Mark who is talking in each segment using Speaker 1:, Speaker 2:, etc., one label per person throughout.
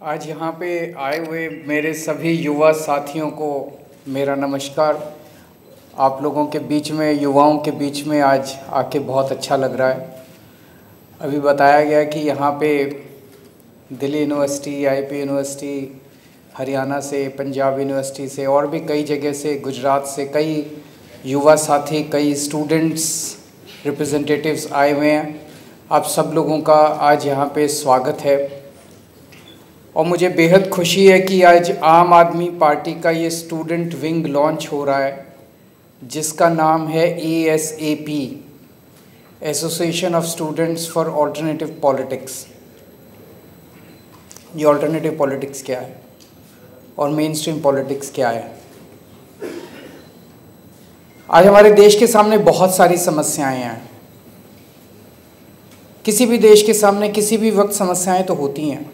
Speaker 1: आज यहाँ पे आए हुए मेरे सभी युवा साथियों को मेरा नमस्कार। आप लोगों के बीच में, युवाओं के बीच में आज आके बहुत अच्छा लग रहा है। अभी बताया गया कि यहाँ पे Delhi university, IP university, Haryana से, पंजाब यूनिवर्सिटी से और भी कई जगह से, गुजरात से कई युवा साथी, कई स्टूडेंट्स रिप्रेजेंटेटिव्स आए हुए हैं। आप सब लोगों का आज यहाँ पे स्वागत है और मुझे बेहद खुशी है कि आज आम आदमी पार्टी का ये स्टूडेंट विंग लॉन्च हो रहा है, जिसका नाम है ASAP, association of students for alternative politics. ये ऑल्टरनेटिव पॉलिटिक्स क्या है और मेन स्ट्रीम पॉलिटिक्स क्या है? आज हमारे देश के सामने बहुत सारी समस्याएं हैं। किसी भी देश के सामने किसी भी वक्त समस्याएं तो होती हैं,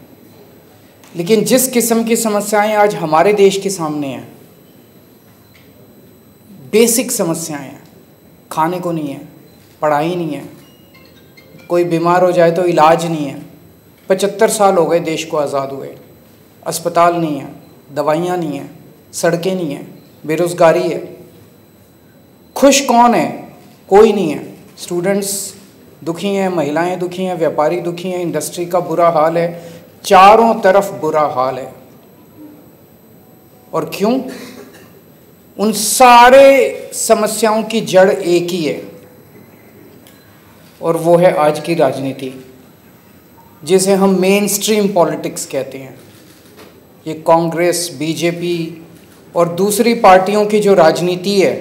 Speaker 1: लेकिन जिस किस्म की समस्याएं आज हमारे देश के सामने हैं, बेसिक समस्याएं हैं। खाने को नहीं है, पढ़ाई नहीं है, कोई बीमार हो जाए तो इलाज नहीं है। 75 साल हो गए देश को आज़ाद हुए, अस्पताल नहीं है, दवाइयाँ नहीं हैं, सड़कें नहीं हैं, बेरोज़गारी है। खुश कौन है? कोई नहीं है। स्टूडेंट्स दुखी हैं, महिलाएं दुखी हैं, व्यापारी दुखी हैं, इंडस्ट्री का बुरा हाल है, चारों तरफ बुरा हाल है। और क्यों? उन सारे समस्याओं की जड़ एक ही है और वो है आज की राजनीति, जिसे हम मेन स्ट्रीम पॉलिटिक्स कहते हैं। ये कांग्रेस, बीजेपी और दूसरी पार्टियों की जो राजनीति है,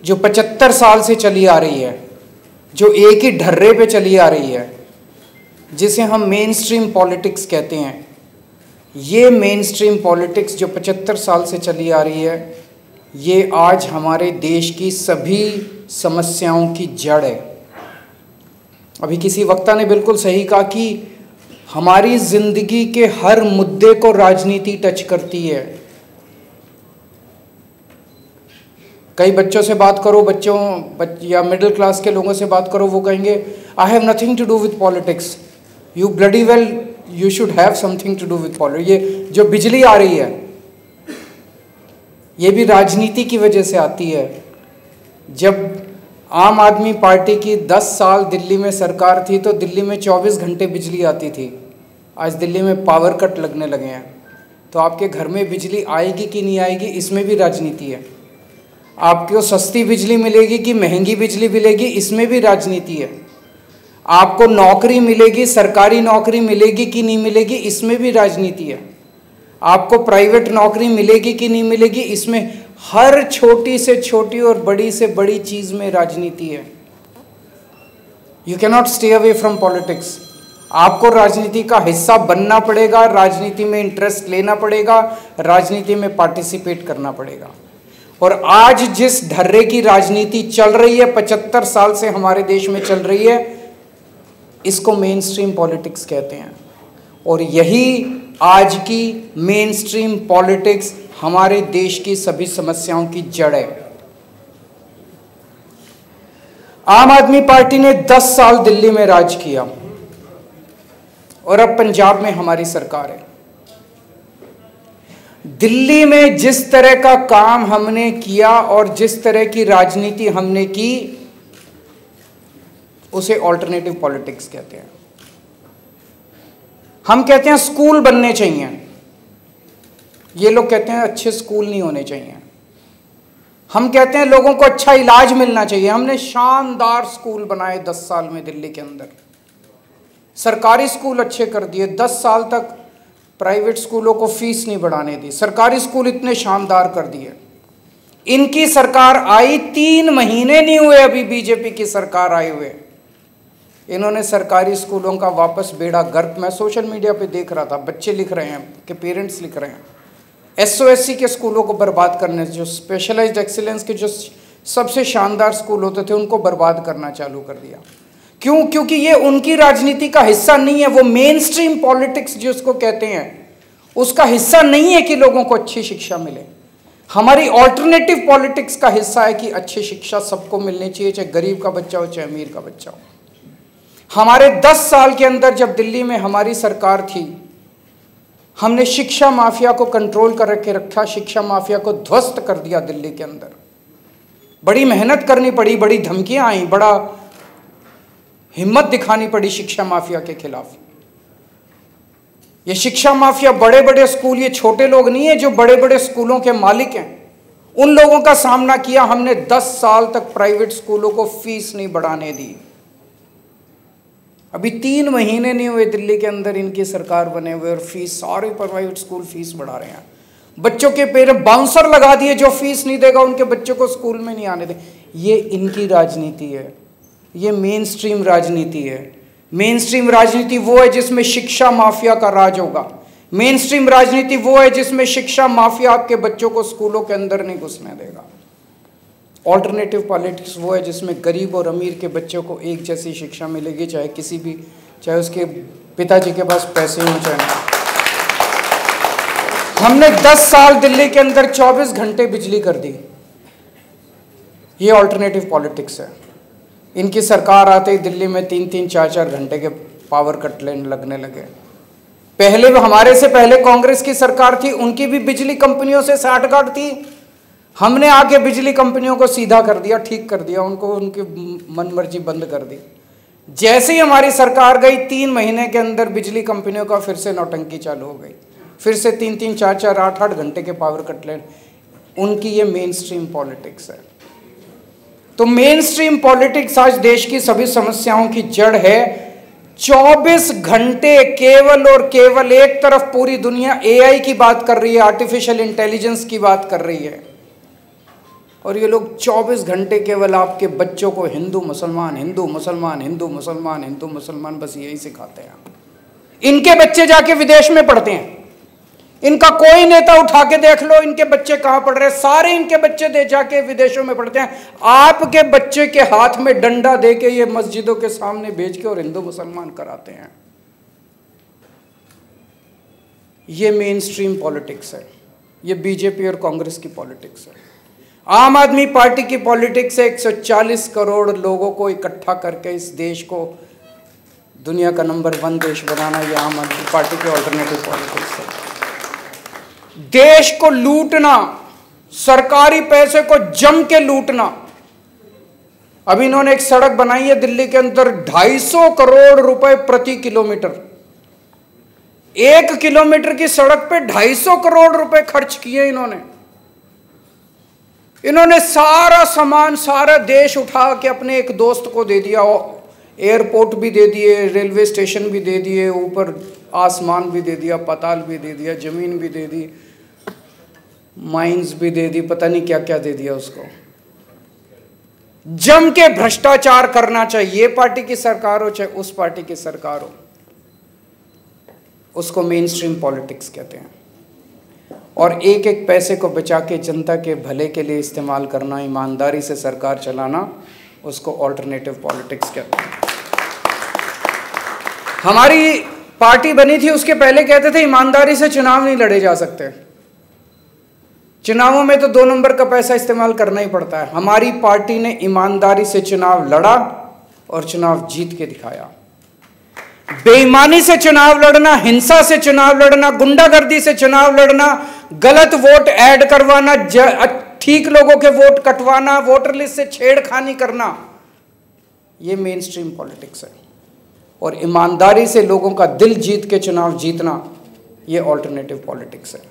Speaker 1: जो 75 साल से चली आ रही है, जो एक ही ढर्रे पे चली आ रही है, जिसे हम मेन स्ट्रीम पॉलिटिक्स कहते हैं। ये मेन स्ट्रीम पॉलिटिक्स जो 75 साल से चली आ रही है, ये आज हमारे देश की सभी समस्याओं की जड़ है। अभी किसी वक्ता ने बिल्कुल सही कहा कि हमारी ज़िंदगी के हर मुद्दे को राजनीति टच करती है। कई बच्चों से बात करो, या मिडिल क्लास के लोगों से बात करो, वो कहेंगे I have nothing to do with politics. You bloody well you should have something to do with politics. ये जो बिजली आ रही है, ये भी राजनीति की वजह से आती है। जब आम आदमी पार्टी की 10 साल दिल्ली में सरकार थी तो दिल्ली में 24 घंटे बिजली आती थी। आज दिल्ली में पावर कट लगने लगे हैं, तो आपके घर में बिजली आएगी कि नहीं आएगी, इसमें भी राजनीति है। आपको सस्ती बिजली मिलेगी कि महंगी बिजली मिलेगी, इसमें भी राजनीति है। आपको नौकरी मिलेगी, सरकारी नौकरी मिलेगी कि नहीं मिलेगी, इसमें भी राजनीति है। आपको प्राइवेट नौकरी मिलेगी कि नहीं मिलेगी, इसमें हर छोटी से छोटी और बड़ी से बड़ी चीज़ में राजनीति है। You cannot stay away from politics. आपको राजनीति का हिस्सा बनना पड़ेगा, राजनीति में इंटरेस्ट लेना पड़ेगा, राजनीति में पार्टिसिपेट करना पड़ेगा। और आज जिस ढर्रे की राजनीति चल रही है, 75 साल से हमारे देश में चल रही है, इसको मेन स्ट्रीम पॉलिटिक्स कहते हैं। और यही आज की मेन स्ट्रीम पॉलिटिक्स हमारे देश की सभी समस्याओं की जड़ है। आम आदमी पार्टी ने 10 साल दिल्ली में राज किया और अब पंजाब में हमारी सरकार है। दिल्ली में जिस तरह का काम हमने किया और जिस तरह की राजनीति हमने की, उसे ऑल्टरनेटिव पॉलिटिक्स कहते हैं। हम कहते हैं स्कूल बनने चाहिए, ये लोग कहते हैं अच्छे स्कूल नहीं होने चाहिए। हम कहते हैं लोगों को अच्छा इलाज मिलना चाहिए। हमने शानदार स्कूल बनाए 10 साल में दिल्ली के अंदर, सरकारी स्कूल अच्छे कर दिए। 10 साल तक प्राइवेट स्कूलों को फीस नहीं बढ़ाने दी, सरकारी स्कूल इतने शानदार कर दिए। इनकी सरकार आई 3 महीने नहीं हुए, अभी बीजेपी की सरकार आए हुए, इन्होंने सरकारी स्कूलों का वापस बेड़ा गर्क। मैं सोशल मीडिया पे देख रहा था, बच्चे लिख रहे हैं कि पेरेंट्स लिख रहे हैं, SOSC के स्कूलों को बर्बाद करने, जो स्पेशलाइज्ड एक्सीलेंस के जो सबसे शानदार स्कूल होते थे, उनको बर्बाद करना चालू कर दिया। क्यों? क्योंकि ये उनकी राजनीति का हिस्सा नहीं है। वो मेन स्ट्रीम पॉलिटिक्स जो उसको कहते हैं, उसका हिस्सा नहीं है कि लोगों को अच्छी शिक्षा मिले। हमारी ऑल्टरनेटिव पॉलिटिक्स का हिस्सा है कि अच्छी शिक्षा सबको मिलनी चाहिए, चाहे गरीब का बच्चा हो चाहे अमीर का बच्चा हो। हमारे 10 साल के अंदर जब दिल्ली में हमारी सरकार थी, हमने शिक्षा माफिया को कंट्रोल करके रखा, शिक्षा माफिया को ध्वस्त कर दिया दिल्ली के अंदर। बड़ी मेहनत करनी पड़ी, बड़ी धमकियां आई, बड़ा हिम्मत दिखानी पड़ी शिक्षा माफिया के खिलाफ। ये शिक्षा माफिया बड़े बड़े स्कूल, ये छोटे लोग नहीं है जो बड़े बड़े स्कूलों के मालिक हैं, उन लोगों का सामना किया हमने। 10 साल तक प्राइवेट स्कूलों को फीस नहीं बढ़ाने दी। अभी 3 महीने नहीं हुए दिल्ली के अंदर इनकी सरकार बने हुए और फीस, सारे प्राइवेट स्कूल फीस बढ़ा रहे हैं। बच्चों के पेरेंट्स बाउंसर लगा दिए, जो फीस नहीं देगा उनके बच्चों को स्कूल में नहीं आने दे। ये इनकी राजनीति है, ये मेन स्ट्रीम राजनीति है। मेन स्ट्रीम राजनीति वो है जिसमें शिक्षा माफिया का राज होगा। मेन स्ट्रीम राजनीति वो है जिसमें शिक्षा माफिया आपके बच्चों को स्कूलों के अंदर नहीं घुसने देगा। ऑल्टरनेटिव पॉलिटिक्स वो है जिसमें गरीब और अमीर के बच्चों को एक जैसी शिक्षा मिलेगी, चाहे किसी भी, चाहे उसके पिताजी के पास पैसे हों चाहे ना। हमने 10 साल दिल्ली के अंदर 24 घंटे बिजली कर दी। ये ऑल्टरनेटिव पॉलिटिक्स है। इनकी सरकार आते ही दिल्ली में 3-3, 4-4 घंटे के पावर कट लगने लगे। पहले हमारे से पहले कांग्रेस की सरकार थी, उनकी भी बिजली कंपनियों से साठगांठ थी। हमने आके बिजली कंपनियों को सीधा कर दिया, ठीक कर दिया, उनको उनकी मनमर्जी बंद कर दी। जैसे ही हमारी सरकार गई 3 महीने के अंदर बिजली कंपनियों का फिर से नौटंकी चालू हो गई। फिर से 3-3, 4-4, 8-8 घंटे के पावर कट उनकी ये मेन स्ट्रीम पॉलिटिक्स है। तो मेन स्ट्रीम पॉलिटिक्स आज देश की सभी समस्याओं की जड़ है। 24 घंटे केवल और केवल एक तरफ पूरी दुनिया एआई की बात कर रही है, आर्टिफिशियल इंटेलिजेंस की बात कर रही है, और ये लोग 24 घंटे केवल आपके बच्चों को हिंदू मुसलमान, हिंदू मुसलमान, हिंदू मुसलमान, हिंदू मुसलमान, बस यही सिखाते हैं। इनके बच्चे जाके विदेश में पढ़ते हैं। इनका कोई नेता उठा के देख लो इनके बच्चे कहां पढ़ रहे हैं, सारे इनके बच्चे दे जाके विदेशों में पढ़ते हैं। आपके बच्चे के हाथ में डंडा देके ये मस्जिदों के सामने भेज के और हिंदू मुसलमान कराते हैं। ये मेन स्ट्रीम पॉलिटिक्स है, ये बीजेपी और कांग्रेस की पॉलिटिक्स है। आम आदमी पार्टी की पॉलिटिक्स है 140 करोड़ लोगों को इकट्ठा करके इस देश को दुनिया का नंबर 1 देश बनाना। ये आम आदमी पार्टी की ऑल्टरनेटिव पॉलिटिक्स है। देश को लूटना, सरकारी पैसे को जम के लूटना। अभी इन्होंने एक सड़क बनाई है दिल्ली के अंदर 250 करोड़ रुपए प्रति किलोमीटर। 1 किलोमीटर की सड़क पे 250 करोड़ रुपए खर्च किए इन्होंने सारा सामान, सारा देश उठा के अपने एक दोस्त को दे दिया। एयरपोर्ट भी दे दिए, रेलवे स्टेशन भी दे दिए, ऊपर आसमान भी दे दिया, पाताल भी दे दिया, जमीन भी दे दी, माइंस भी दे दी, पता नहीं क्या क्या दे दिया उसको। जम के भ्रष्टाचार करना, चाहिए ये पार्टी की सरकार हो चाहे उस पार्टी की सरकार हो, उसको मेन स्ट्रीम पॉलिटिक्स कहते हैं। और एक एक पैसे को बचा के जनता के भले के लिए इस्तेमाल करना, ईमानदारी से सरकार चलाना, उसको ऑल्टरनेटिव पॉलिटिक्स कहते हैं। हमारी पार्टी बनी थी उसके पहले कहते थे ईमानदारी से चुनाव नहीं लड़े जा सकते, चुनावों में तो 2 नंबर का पैसा इस्तेमाल करना ही पड़ता है। हमारी पार्टी ने ईमानदारी से चुनाव लड़ा और चुनाव जीत के दिखाया। बेईमानी से चुनाव लड़ना, हिंसा से चुनाव लड़ना, गुंडागर्दी से चुनाव लड़ना, गलत वोट ऐड करवाना, ठीक लोगों के वोट कटवाना, वोटर लिस्ट से छेड़खानी करना, ये मेन स्ट्रीम पॉलिटिक्स है। और ईमानदारी से लोगों का दिल जीत के चुनाव जीतना, ये ऑल्टरनेटिव पॉलिटिक्स है।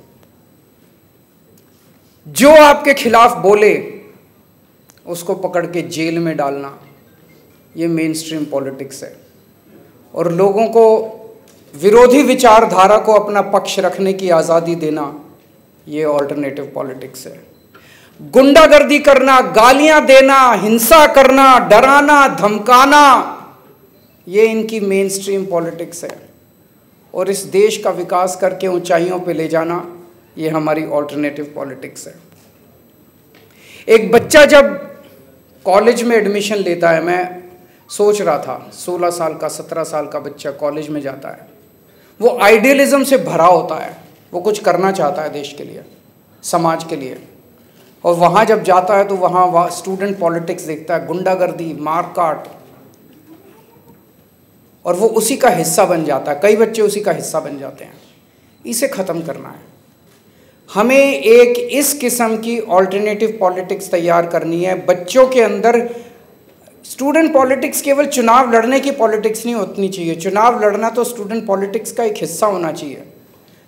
Speaker 1: जो आपके खिलाफ बोले उसको पकड़ के जेल में डालना, ये मेन स्ट्रीम पॉलिटिक्स है। और लोगों को विरोधी विचारधारा को अपना पक्ष रखने की आज़ादी देना, ये ऑल्टरनेटिव पॉलिटिक्स है। गुंडागर्दी करना, गालियां देना, हिंसा करना, डराना, धमकाना, ये इनकी मेन स्ट्रीम पॉलिटिक्स है। और इस देश का विकास करके ऊंचाइयों पे ले जाना, ये हमारी ऑल्टरनेटिव पॉलिटिक्स है। एक बच्चा जब कॉलेज में एडमिशन लेता है, मैं सोच रहा था 16 साल का, 17 साल का बच्चा कॉलेज में जाता है, वो आइडियलिज्म से भरा होता है, वो कुछ करना चाहता है देश के लिए, समाज के लिए। और वहाँ जब जाता है तो वहाँ स्टूडेंट पॉलिटिक्स देखता है, गुंडागर्दी, मारकाट, और वो उसी का हिस्सा बन जाता है। कई बच्चे उसी का हिस्सा बन जाते हैं। इसे ख़त्म करना है। हमें एक इस किस्म की ऑल्टरनेटिव पॉलिटिक्स तैयार करनी है। बच्चों के अंदर स्टूडेंट पॉलिटिक्स केवल चुनाव लड़ने की पॉलिटिक्स नहीं होनी चाहिए। चुनाव लड़ना तो स्टूडेंट पॉलिटिक्स का एक हिस्सा होना चाहिए।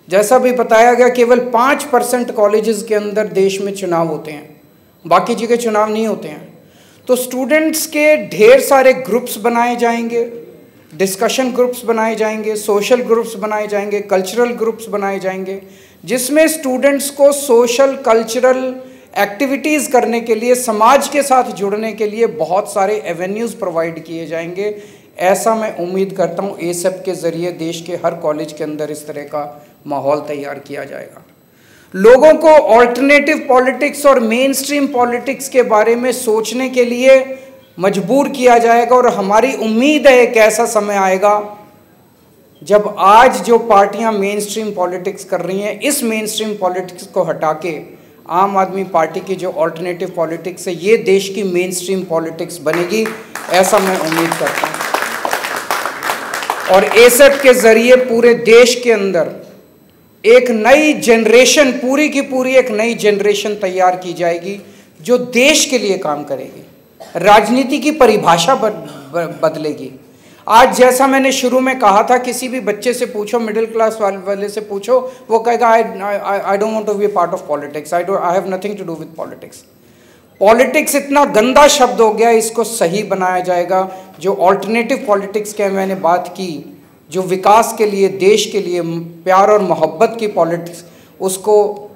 Speaker 1: जैसा भी बताया गया, केवल 5% कॉलेजेस के अंदर देश में चुनाव होते हैं, बाकी जगह चुनाव नहीं होते हैं। तो स्टूडेंट्स के ढेर सारे ग्रुप्स बनाए जाएंगे, डिस्कशन ग्रुप्स बनाए जाएंगे, सोशल ग्रुप्स बनाए जाएंगे, कल्चरल ग्रुप्स बनाए जाएंगे, जिसमें स्टूडेंट्स को सोशल कल्चरल एक्टिविटीज़ करने के लिए, समाज के साथ जुड़ने के लिए बहुत सारे एवेन्यूज़ प्रोवाइड किए जाएंगे। ऐसा मैं उम्मीद करता हूँ एसेप के ज़रिए देश के हर कॉलेज के अंदर इस तरह का माहौल तैयार किया जाएगा। लोगों को ऑल्टरनेटिव पॉलिटिक्स और मेन स्ट्रीम पॉलिटिक्स के बारे में सोचने के लिए मजबूर किया जाएगा। और हमारी उम्मीद है एक ऐसा समय आएगा जब आज जो पार्टियां मेन स्ट्रीम पॉलिटिक्स कर रही हैं, इस मेन स्ट्रीम पॉलिटिक्स को हटा के आम आदमी पार्टी की जो ऑल्टरनेटिव पॉलिटिक्स है, ये देश की मेन स्ट्रीम पॉलिटिक्स बनेगी, ऐसा मैं उम्मीद करता हूँ। और एसेप के ज़रिए पूरे देश के अंदर एक नई जनरेशन, पूरी की पूरी एक नई जनरेशन तैयार की जाएगी जो देश के लिए काम करेगी, राजनीति की परिभाषा बदलेगी। आज जैसा मैंने शुरू में कहा था, किसी भी बच्चे से पूछो, मिडिल क्लास वाले से पूछो, वो कहेगा I don't want to be part of politics, I have nothing to do with politics. Politics इतना गंदा शब्द हो गया, इसको सही बनाया जाएगा। जो ऑल्टरनेटिव पॉलिटिक्स की मैंने बात की, जो विकास के लिए, देश के लिए प्यार और मोहब्बत की पॉलिटिक्स, उसको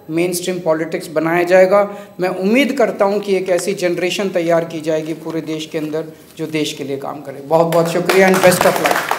Speaker 1: मेन स्ट्रीम पॉलिटिक्स बनाया जाएगा। मैं उम्मीद करता हूं कि एक ऐसी जनरेशन तैयार की जाएगी पूरे देश के अंदर जो देश के लिए काम करे। बहुत बहुत शुक्रिया एंड बेस्ट ऑफ लक।